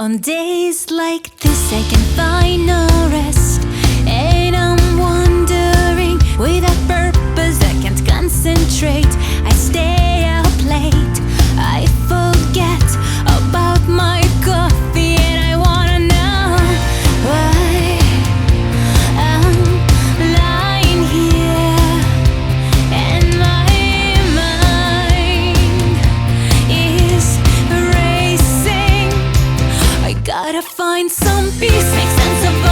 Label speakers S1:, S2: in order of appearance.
S1: On days like this I can find no rest, and I'm wandering without purpose. I can't concentrate, I stay up late, I forget about my coffee, and I wanna know why I'm lying here and my mind is racing. I gotta find some peace, make sense of